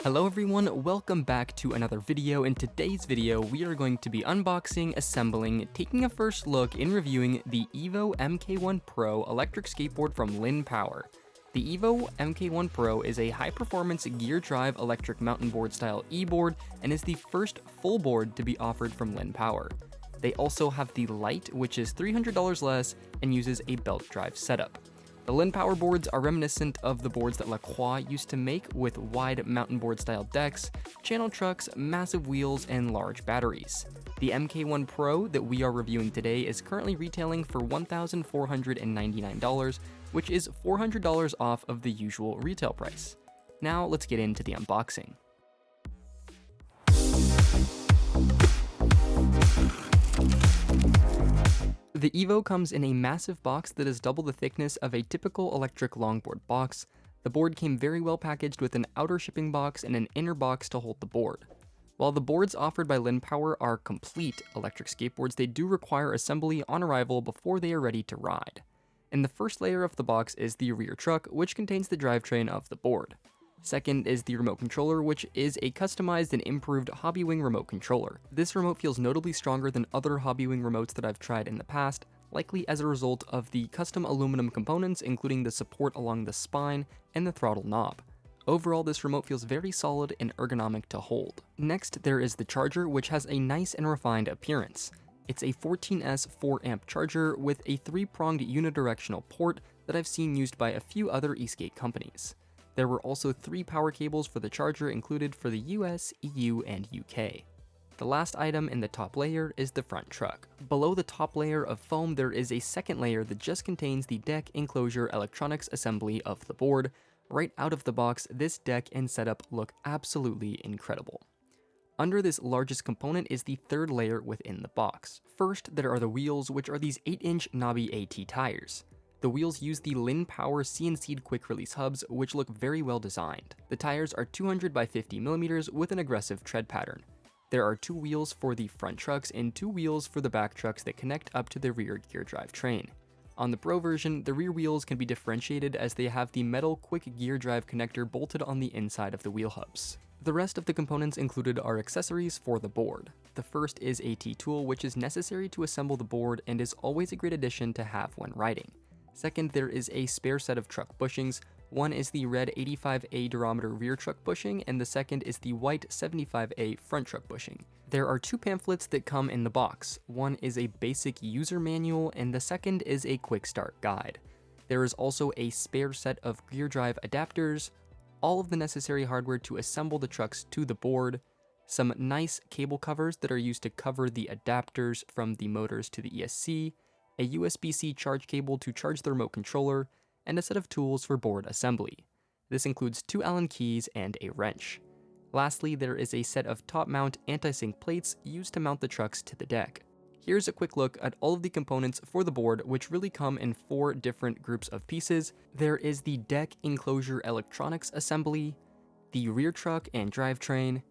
Hello everyone, welcome back to another video. In today's video, we are going to be unboxing, assembling, taking a first look, and reviewing the EVO MK1 Pro electric skateboard from Linnpower. The EVO MK1 Pro is a high-performance gear-drive electric mountain board style e-board and is the first full board to be offered from Linnpower. They also have the Lite, which is $300 less and uses a belt drive setup. The Linnpower boards are reminiscent of the boards that LaCroix used to make, with wide mountain board style decks, channel trucks, massive wheels, and large batteries. The MK1 Pro that we are reviewing today is currently retailing for $1,499, which is $400 off of the usual retail price. Now let's get into the unboxing. The EVO comes in a massive box that is double the thickness of a typical electric longboard box. The board came very well packaged with an outer shipping box and an inner box to hold the board. While the boards offered by Linnpower are complete electric skateboards, they do require assembly on arrival before they are ready to ride. In the first layer of the box is the rear truck, which contains the drivetrain of the board. Second is the remote controller, which is a customized and improved Hobbywing remote controller. This remote feels notably stronger than other Hobbywing remotes that I've tried in the past, likely as a result of the custom aluminum components, including the support along the spine and the throttle knob. Overall, this remote feels very solid and ergonomic to hold. Next, there is the charger, which has a nice and refined appearance. It's a 14S 4-amp charger with a 3-pronged unidirectional port that I've seen used by a few other e-skate companies. There were also 3 power cables for the charger included for the US, EU, and UK. The last item in the top layer is the front truck. Below the top layer of foam, there is a second layer that just contains the deck enclosure electronics assembly of the board. Right out of the box, this deck and setup look absolutely incredible. Under this largest component is the third layer within the box. First, there are the wheels, which are these 8-inch knobby AT tires. The wheels use the Linnpower CNC'd quick-release hubs, which look very well designed. The tires are 200 by 50 millimeters with an aggressive tread pattern. There are 2 wheels for the front trucks and 2 wheels for the back trucks that connect up to the rear gear drive train. On the Pro version, the rear wheels can be differentiated as they have the metal quick gear drive connector bolted on the inside of the wheel hubs. The rest of the components included are accessories for the board. The first is a T-tool, which is necessary to assemble the board and is always a great addition to have when riding. Second, there is a spare set of truck bushings. One is the red 85A durometer rear truck bushing, and the second is the white 75A front truck bushing. There are 2 pamphlets that come in the box. One is a basic user manual, and the second is a quick start guide. There is also a spare set of gear drive adapters, all of the necessary hardware to assemble the trucks to the board, some nice cable covers that are used to cover the adapters from the motors to the ESC, a USB-C charge cable to charge the remote controller, and a set of tools for board assembly. This includes 2 Allen keys and a wrench. Lastly, there is a set of top-mount anti-sink plates used to mount the trucks to the deck. Here's a quick look at all of the components for the board, which really come in 4 different groups of pieces. There is the deck enclosure electronics assembly, the rear truck and drivetrain,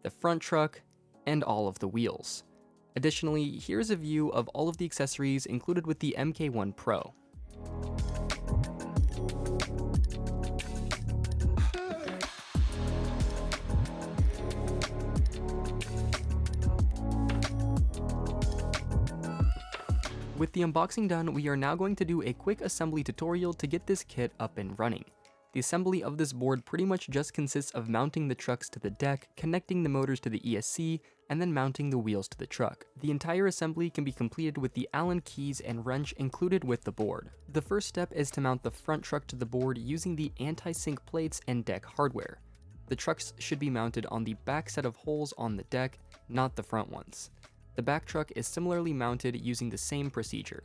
the front truck, and all of the wheels. Additionally, here's a view of all of the accessories included with the MK1 Pro. With the unboxing done, we are now going to do a quick assembly tutorial to get this kit up and running. The assembly of this board pretty much just consists of mounting the trucks to the deck, connecting the motors to the ESC, and then mounting the wheels to the truck. The entire assembly can be completed with the Allen keys and wrench included with the board. The first step is to mount the front truck to the board using the anti-sink plates and deck hardware. The trucks should be mounted on the back set of holes on the deck, not the front ones. The back truck is similarly mounted using the same procedure.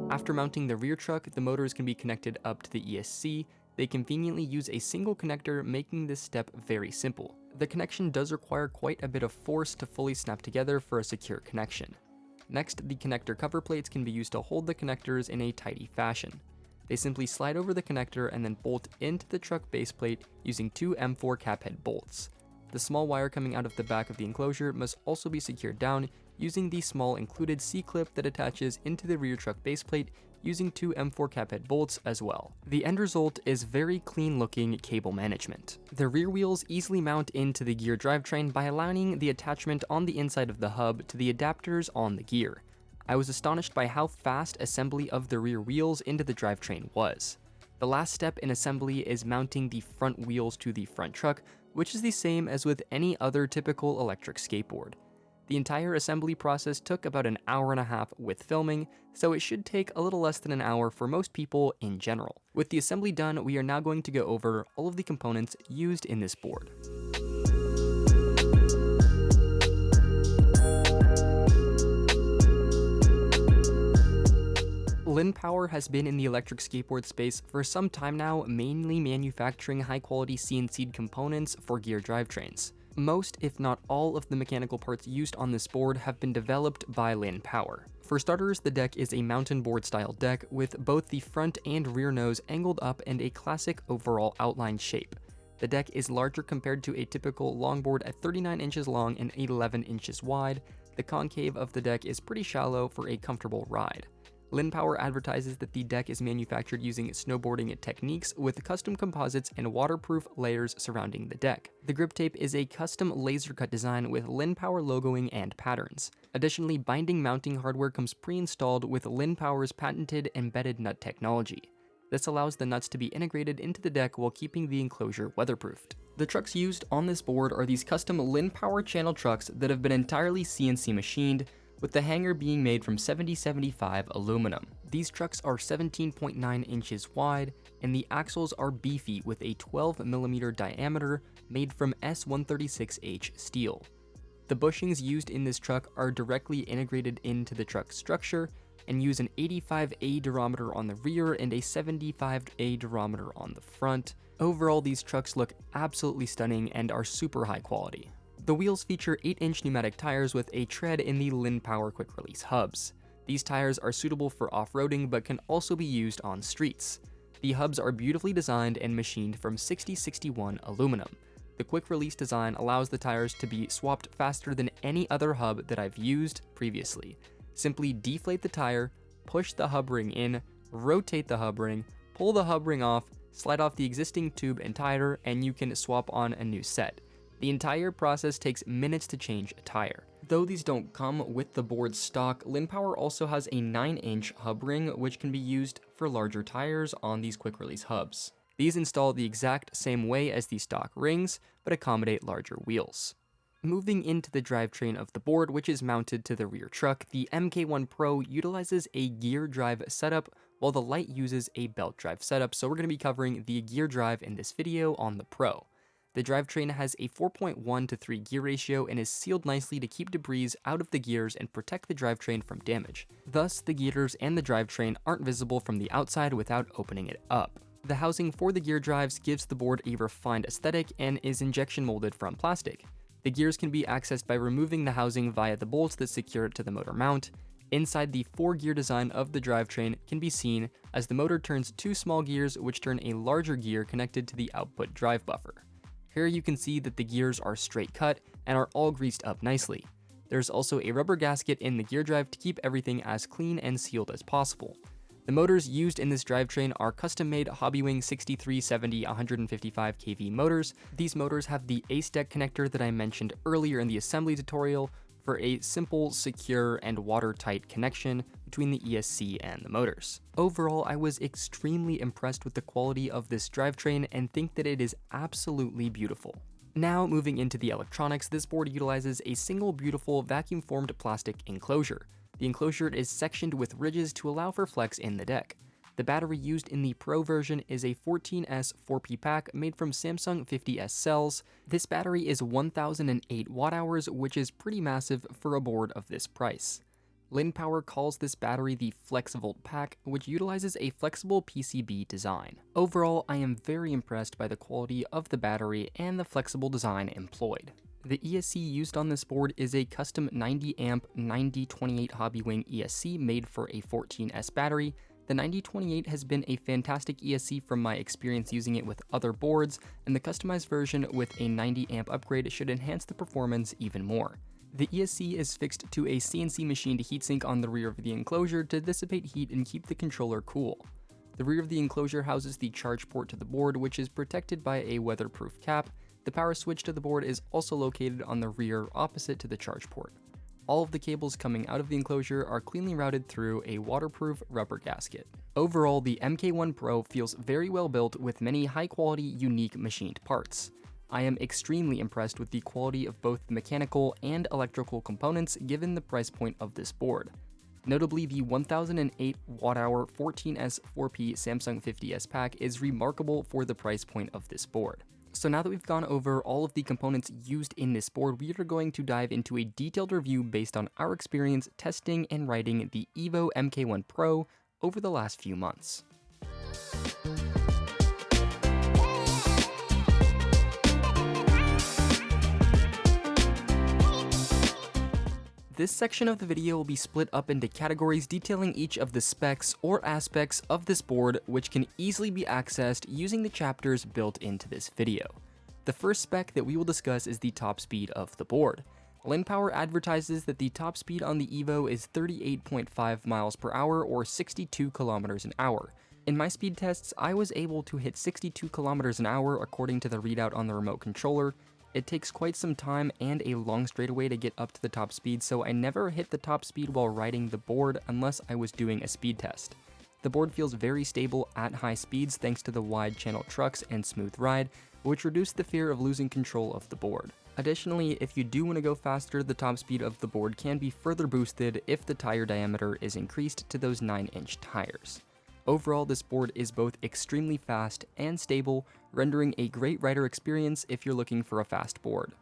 After mounting the rear truck, the motors can be connected up to the ESC. They conveniently use a single connector, making this step very simple. The connection does require quite a bit of force to fully snap together for a secure connection. Next, the connector cover plates can be used to hold the connectors in a tidy fashion. They simply slide over the connector and then bolt into the truck base plate using 2 M4 cap head bolts. The small wire coming out of the back of the enclosure must also be secured down using the small included C-clip that attaches into the rear truck base plate using two M4 cap head bolts as well. The end result is very clean looking cable management. The rear wheels easily mount into the gear drivetrain by aligning the attachment on the inside of the hub to the adapters on the gear. I was astonished by how fast assembly of the rear wheels into the drivetrain was. The last step in assembly is mounting the front wheels to the front truck, which is the same as with any other typical electric skateboard. The entire assembly process took about an hour and a half with filming, so it should take a little less than an hour for most people in general. With the assembly done, we are now going to go over all of the components used in this board. Linnpower has been in the electric skateboard space for some time now, mainly manufacturing high-quality CNC'd components for gear drivetrains. Most, if not all, of the mechanical parts used on this board have been developed by Linnpower. For starters, the deck is a mountain board style deck with both the front and rear nose angled up and a classic overall outline shape. The deck is larger compared to a typical longboard at 39 inches long and 11 inches wide. The concave of the deck is pretty shallow for a comfortable ride. Linnpower advertises that the deck is manufactured using snowboarding techniques with custom composites and waterproof layers surrounding the deck. The grip tape is a custom laser cut design with Linnpower logoing and patterns. Additionally, binding mounting hardware comes pre-installed with Linnpower's patented embedded nut technology. This allows the nuts to be integrated into the deck while keeping the enclosure weatherproofed. The trucks used on this board are these custom Linnpower channel trucks that have been entirely CNC machined, with the hanger being made from 7075 aluminum. These trucks are 17.9 inches wide, and the axles are beefy with a 12mm diameter made from S136H steel. The bushings used in this truck are directly integrated into the truck's structure and use an 85A durometer on the rear and a 75A durometer on the front. Overall, these trucks look absolutely stunning and are super high quality. The wheels feature 8-inch pneumatic tires with a tread in the Linnpower quick release hubs. These tires are suitable for off-roading but can also be used on streets. The hubs are beautifully designed and machined from 6061 aluminum. The quick release design allows the tires to be swapped faster than any other hub that I've used previously. Simply deflate the tire, push the hub ring in, rotate the hub ring, pull the hub ring off, slide off the existing tube and tire, and you can swap on a new set. The entire process takes minutes to change a tire. Though these don't come with the board stock, Linnpower also has a 9-inch hub ring which can be used for larger tires on these quick release hubs. These install the exact same way as the stock rings, but accommodate larger wheels. Moving into the drivetrain of the board, which is mounted to the rear truck, the MK PRO utilizes a gear drive setup, while the Lite uses a belt drive setup, so we're going to be covering the gear drive in this video on the Pro. The drivetrain has a 4.1:3 gear ratio and is sealed nicely to keep debris out of the gears and protect the drivetrain from damage. Thus, the gears and the drivetrain aren't visible from the outside without opening it up. The housing for the gear drives gives the board a refined aesthetic and is injection molded from plastic. The gears can be accessed by removing the housing via the bolts that secure it to the motor mount. Inside, the 4-gear design of the drivetrain can be seen as the motor turns 2 small gears which turn a larger gear connected to the output drive buffer. Here you can see that the gears are straight cut and are all greased up nicely. There's also a rubber gasket in the gear drive to keep everything as clean and sealed as possible. The motors used in this drivetrain are custom-made Hobbywing 6370 155 kV motors. These motors have the ace deck connector that I mentioned earlier in the assembly tutorial for a simple, secure, and watertight connection between the ESC and the motors. Overall, I was extremely impressed with the quality of this drivetrain and think that it is absolutely beautiful. Now, moving into the electronics, this board utilizes a single beautiful vacuum-formed plastic enclosure. The enclosure is sectioned with ridges to allow for flex in the deck. The battery used in the Pro version is a 14S 4P pack made from Samsung 50S cells. This battery is 1008 watt-hours, which is pretty massive for a board of this price. Linnpower calls this battery the FlexVolt pack, which utilizes a flexible PCB design. Overall, I am very impressed by the quality of the battery and the flexible design employed. The ESC used on this board is a custom 90-amp 9028 Hobbywing ESC made for a 14S battery. The 9028 has been a fantastic ESC from my experience using it with other boards, and the customized version with a 90-amp upgrade should enhance the performance even more. The ESC is fixed to a CNC machined heatsink on the rear of the enclosure to dissipate heat and keep the controller cool. The rear of the enclosure houses the charge port to the board, which is protected by a weatherproof cap. The power switch to the board is also located on the rear opposite to the charge port. All of the cables coming out of the enclosure are cleanly routed through a waterproof rubber gasket. Overall, the MK1 Pro feels very well built with many high-quality, unique machined parts. I am extremely impressed with the quality of both the mechanical and electrical components given the price point of this board. Notably, the 1008 Wh 14S4P Samsung 50S pack is remarkable for the price point of this board. So now that we've gone over all of the components used in this board, we are going to dive into a detailed review based on our experience testing and riding the EVO MK1 Pro over the last few months. This section of the video will be split up into categories detailing each of the specs or aspects of this board, which can easily be accessed using the chapters built into this video. The first spec that we will discuss is the top speed of the board. Linnpower advertises that the top speed on the EVO is 38.5 miles per hour or 62 kilometers an hour. In my speed tests, I was able to hit 62 kilometers an hour according to the readout on the remote controller. It takes quite some time and a long straightaway to get up to the top speed, so I never hit the top speed while riding the board unless I was doing a speed test. The board feels very stable at high speeds thanks to the wide channel trucks and smooth ride, which reduce the fear of losing control of the board. Additionally, if you do want to go faster, the top speed of the board can be further boosted if the tire diameter is increased to those 9-inch tires. Overall, this board is both extremely fast and stable, rendering a great rider experience if you're looking for a fast board.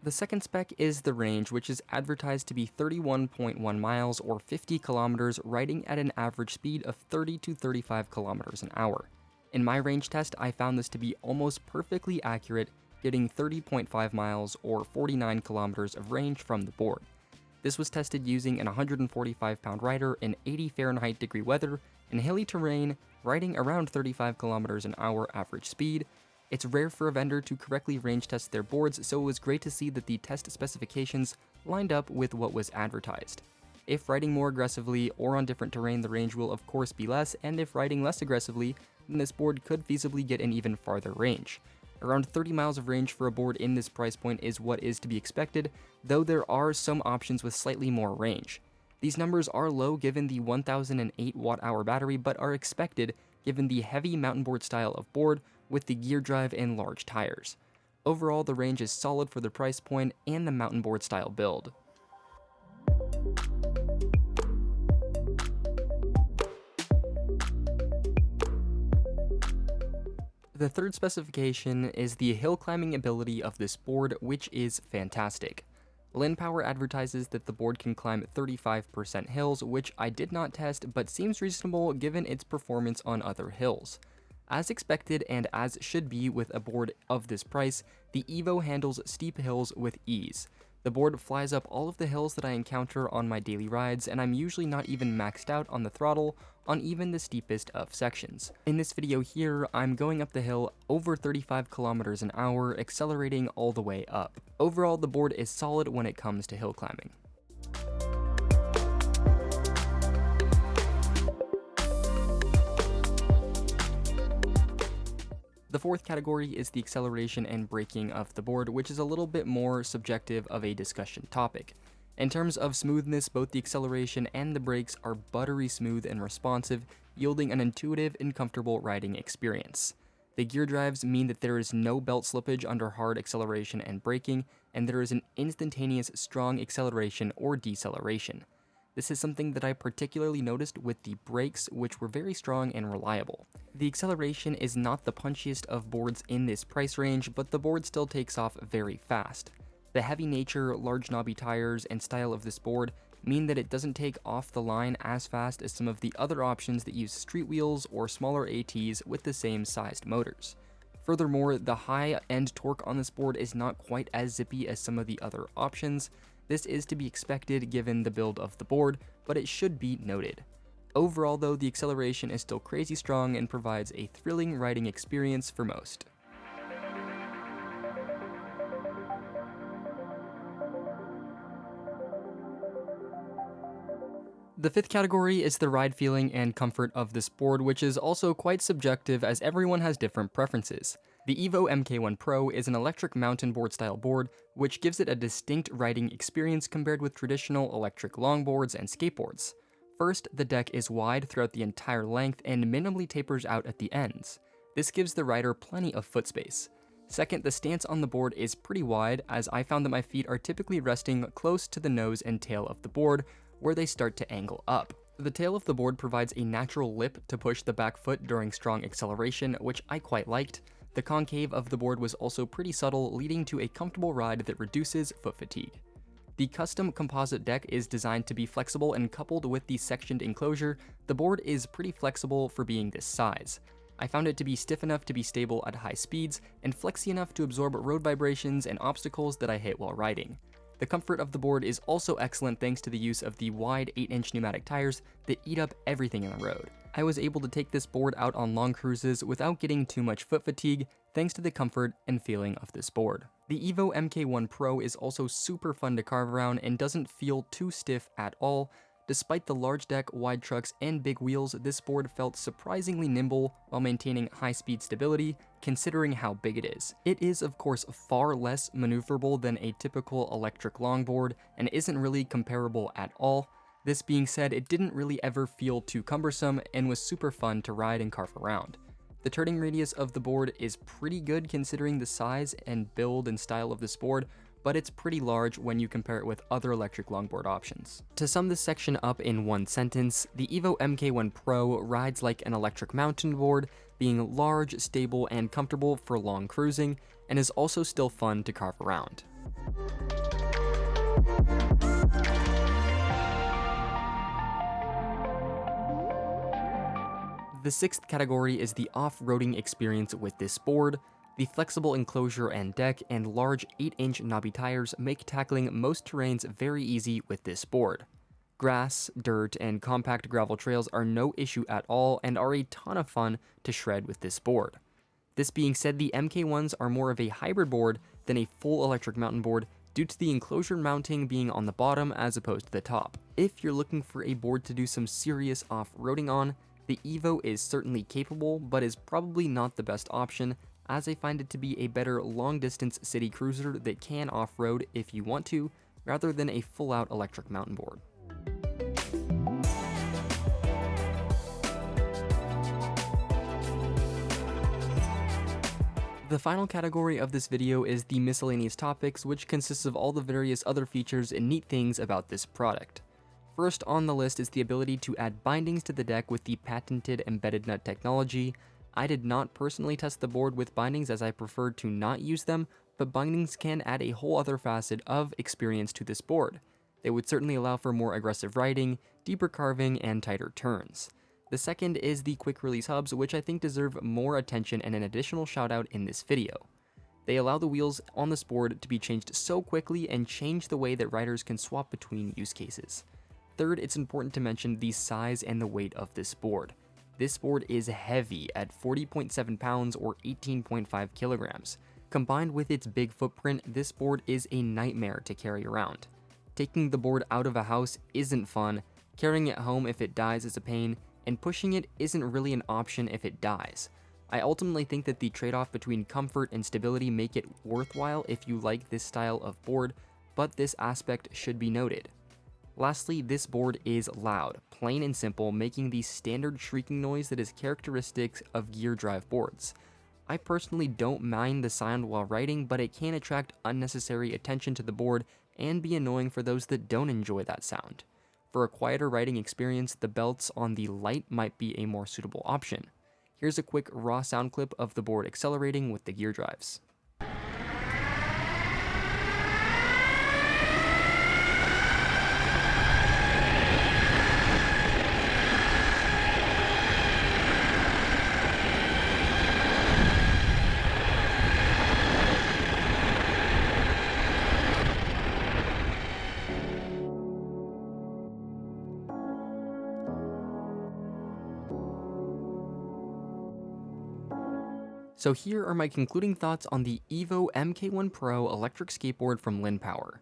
The second spec is the range, which is advertised to be 31.1 miles or 50 kilometers, riding at an average speed of 30 to 35 kilometers an hour. In my range test, I found this to be almost perfectly accurate, getting 30.5 miles or 49 kilometers of range from the board. This was tested using an 145-pound rider in 80 Fahrenheit degree weather in hilly terrain, riding around 35 kilometers an hour average speed. It's rare for a vendor to correctly range test their boards, so it was great to see that the test specifications lined up with what was advertised. If riding more aggressively or on different terrain, the range will of course be less, and if riding less aggressively, then this board could feasibly get an even farther range. Around 30 miles of range for a board in this price point is what is to be expected, though there are some options with slightly more range. These numbers are low given the 1008 Wh battery, but are expected given the heavy mountain board style of board with the gear drive and large tires. Overall, the range is solid for the price point and the mountain board style build. The third specification is the hill climbing ability of this board, which is fantastic. Linnpower advertises that the board can climb 35% hills, which I did not test, but seems reasonable given its performance on other hills. As expected and as should be with a board of this price, the EVO handles steep hills with ease. The board flies up all of the hills that I encounter on my daily rides, and I'm usually not even maxed out on the throttle on even the steepest of sections. In this video here, I'm going up the hill over 35 kilometers an hour, accelerating all the way up. Overall, the board is solid when it comes to hill climbing. The fourth category is the acceleration and braking of the board, which is a little bit more subjective of a discussion topic. In terms of smoothness, both the acceleration and the brakes are buttery smooth and responsive, yielding an intuitive and comfortable riding experience. The gear drives mean that there is no belt slippage under hard acceleration and braking, and there is an instantaneous strong acceleration or deceleration. This is something that I particularly noticed with the brakes, which were very strong and reliable. The acceleration is not the punchiest of boards in this price range, but the board still takes off very fast. The heavy nature, large knobby tires, and style of this board mean that it doesn't take off the line as fast as some of the other options that use street wheels or smaller ATs with the same sized motors. Furthermore, the high-end torque on this board is not quite as zippy as some of the other options. This is to be expected given the build of the board, but it should be noted. Overall though, the acceleration is still crazy strong and provides a thrilling riding experience for most. The fifth category is the ride feeling and comfort of this board, which is also quite subjective as everyone has different preferences. The EVO MK1 Pro is an electric mountain board style board, which gives it a distinct riding experience compared with traditional electric longboards and skateboards. First, the deck is wide throughout the entire length and minimally tapers out at the ends. This gives the rider plenty of foot space. Second, the stance on the board is pretty wide, as I found that my feet are typically resting close to the nose and tail of the board, where they start to angle up. The tail of the board provides a natural lip to push the back foot during strong acceleration, which I quite liked. The concave of the board was also pretty subtle, leading to a comfortable ride that reduces foot fatigue. The custom composite deck is designed to be flexible, and coupled with the sectioned enclosure, the board is pretty flexible for being this size. I found it to be stiff enough to be stable at high speeds, and flexy enough to absorb road vibrations and obstacles that I hit while riding. The comfort of the board is also excellent thanks to the use of the wide 8-inch pneumatic tires that eat up everything on the road. I was able to take this board out on long cruises without getting too much foot fatigue thanks to the comfort and feeling of this board. The EVO MK1 Pro is also super fun to carve around and doesn't feel too stiff at all. Despite the large deck, wide trucks, and big wheels, this board felt surprisingly nimble while maintaining high-speed stability, considering how big it is. It is, of course, far less maneuverable than a typical electric longboard, and isn't really comparable at all. This being said, it didn't really ever feel too cumbersome, and was super fun to ride and carve around. The turning radius of the board is pretty good considering the size and build and style of this board, but it's pretty large when you compare it with other electric longboard options. To sum this section up in one sentence, the EVO MK1 Pro rides like an electric mountain board, being large, stable, and comfortable for long cruising, and is also still fun to carve around. The sixth category is the off-roading experience with this board. The flexible enclosure and deck and large 8-inch knobby tires make tackling most terrains very easy with this board. Grass, dirt, and compact gravel trails are no issue at all and are a ton of fun to shred with this board. This being said, the MK1s are more of a hybrid board than a full electric mountain board due to the enclosure mounting being on the bottom as opposed to the top. If you're looking for a board to do some serious off-roading on, the EVO is certainly capable, but is probably not the best option, as I find it to be a better long-distance city cruiser that can off-road if you want to, rather than a full-out electric mountain board. The final category of this video is the miscellaneous topics, which consists of all the various other features and neat things about this product. First on the list is the ability to add bindings to the deck with the patented embedded nut technology. I did not personally test the board with bindings as I preferred to not use them, but bindings can add a whole other facet of experience to this board. They would certainly allow for more aggressive riding, deeper carving, and tighter turns. The second is the quick release hubs, which I think deserve more attention and an additional shout out in this video. They allow the wheels on this board to be changed so quickly and change the way that riders can swap between use cases. Third, it's important to mention the size and the weight of this board. This board is heavy at 40.7 pounds or 18.5 kilograms. Combined with its big footprint, this board is a nightmare to carry around. Taking the board out of a house isn't fun, carrying it home if it dies is a pain, and pushing it isn't really an option if it dies. I ultimately think that the trade-off between comfort and stability make it worthwhile if you like this style of board, but this aspect should be noted. Lastly, this board is loud, plain and simple, making the standard shrieking noise that is characteristic of gear drive boards. I personally don't mind the sound while riding, but it can attract unnecessary attention to the board and be annoying for those that don't enjoy that sound. For a quieter riding experience, the belts on the light might be a more suitable option. Here's a quick raw sound clip of the board accelerating with the gear drives. So here are my concluding thoughts on the EVO MK1 Pro electric skateboard from Linnpower.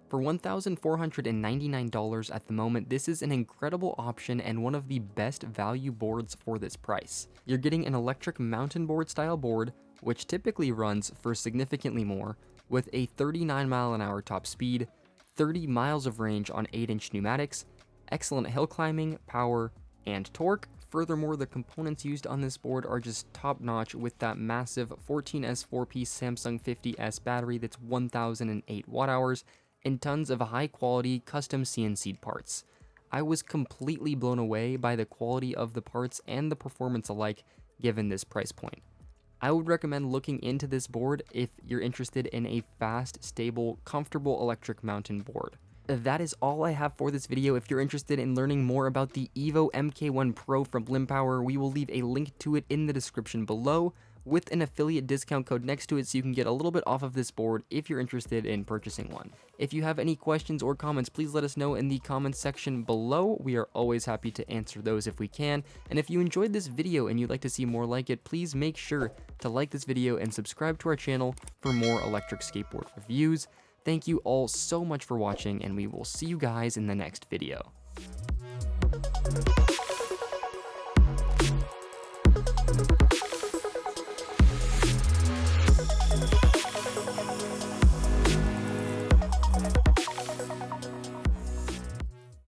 For $1,499 at the moment, this is an incredible option and one of the best value boards for this price. You're getting an electric mountain board style board, which typically runs for significantly more, with a 39-mile-an-hour top speed, 30 miles of range on 8-inch pneumatics, excellent hill climbing, power, and torque. Furthermore, the components used on this board are just top-notch with that massive 14S 4-piece Samsung 50S battery that's 1008 watt-hours, and tons of high-quality custom CNC'd parts. I was completely blown away by the quality of the parts and the performance alike given this price point. I would recommend looking into this board if you're interested in a fast, stable, comfortable electric mountain board. That is all I have for this video. If you're interested in learning more about the EVO MK1 Pro from Linnpower, we will leave a link to it in the description below, with an affiliate discount code next to it so you can get a little bit off of this board if you're interested in purchasing one. If you have any questions or comments, please let us know in the comments section below. We are always happy to answer those if we can. And if you enjoyed this video and you'd like to see more like it, please make sure to like this video and subscribe to our channel for more electric skateboard reviews. Thank you all so much for watching, and we will see you guys in the next video.